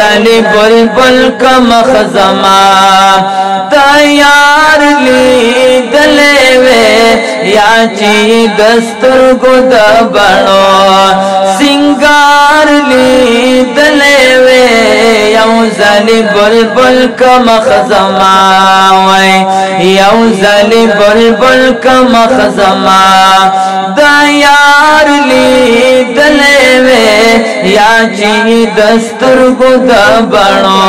ځلې بلبل کم خزما دا یار لیدلې وې یا چې دسترګو د بڼو سنگار لیدلې وې یو ځلې بلبل کم خزما وای یو ځلې بلبل کم خزما دا یار لیدلې وې یا چې دسترګو د بڼو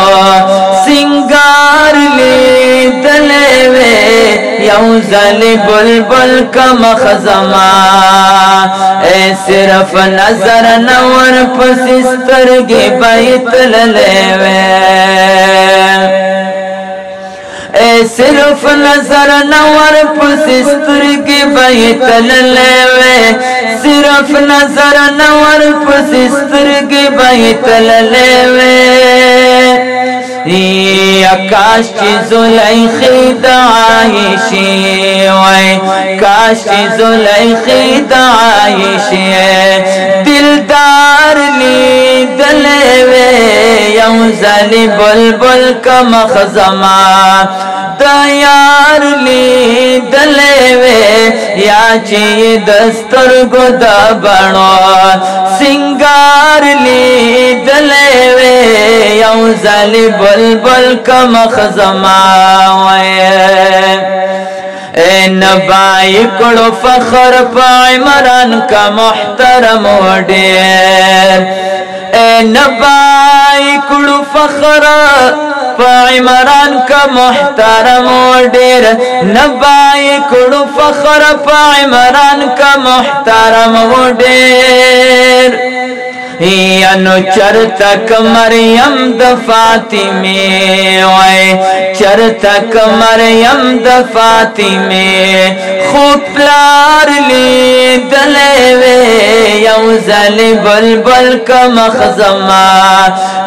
سنگار لیدلې وې یو ځلې بلبل کم خزما اے صرف نظر نور پس سترګې بیت للې وې اے صرف نظر نور پس سترګې بیت للې وې صرف نظر نور پس سترګې بیت للې وې یا کاش چې زلیخی د عایشې وای کاش چې زلیخی د عایشې دلدار لیدلې وې یو ځلې بلبل کم خزما دا یار لیدلې وې یا چې دسترګو د بڼو سنگار لیدلې وې یو ځلې بلبل کم خزما وې اے نبائی کڑو فخر پا عمران کا محترم وڈیر اے نبائی کڑو فخر پا عمران کا محترم وڈیر نبائی کڑو فخر پا عمران کا محترم وڈیر یانو چرتک مریم د فاطمه وای چرتک مریم د فاطمه خو پلار لیدلې وې یو ځلې بلبل کم خزما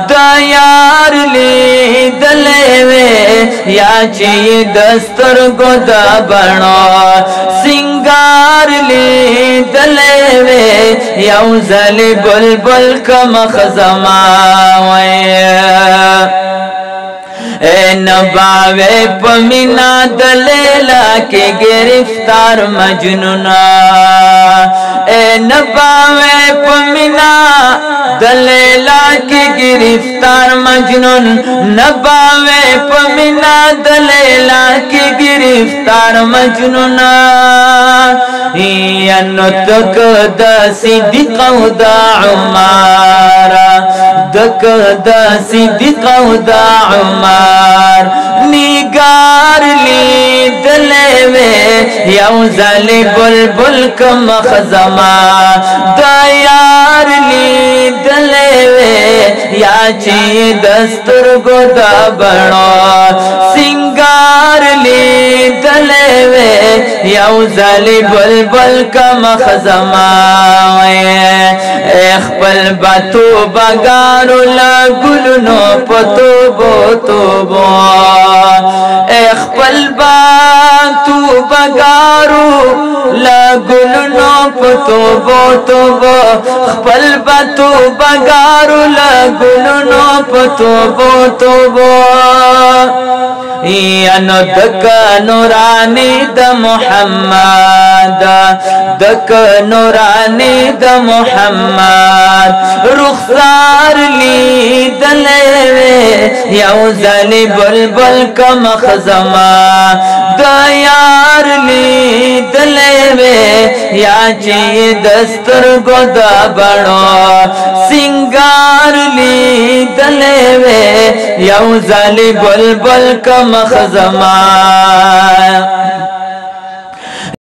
دا یار لیدلې وې یا چې دسترګو د بڼو سنگار لیدلې وې یو ځلې بلبل کم خزما وې اے نباوے پمینا دلیلا کے گرفتار مجنونا اے نباوے پمینا دلیلا کے گرفتار مجنون نباوے پمینا دلیلا کے گرفتار مجنونا ینو تک دا صدیق و دا عمارا دک دا صدیق و دا عمار نگار لیدلې وې یو ځلې بلبل کم خزما دا یار لیدلې وې یا چې دسترګو د بڼو سنگار لیدلې وې یو ځلې بلبل کم خزما خپل باتو بګارو لا ګلونو پتو بو توبو خپل باتو بګارو لا ګلونو پتو بو توبو خپل باتو بګارو لا ګلونو پتو بو توبو یانو دک نورانی د محمد دک نورانی د محمد رخسار لیدلې وې یو ځلې بلبل کم خزما دا یار لیدلې وې یا چې دسترګو د بڼو سنگار لیدلې وې یو ځلې بلبل کم خزما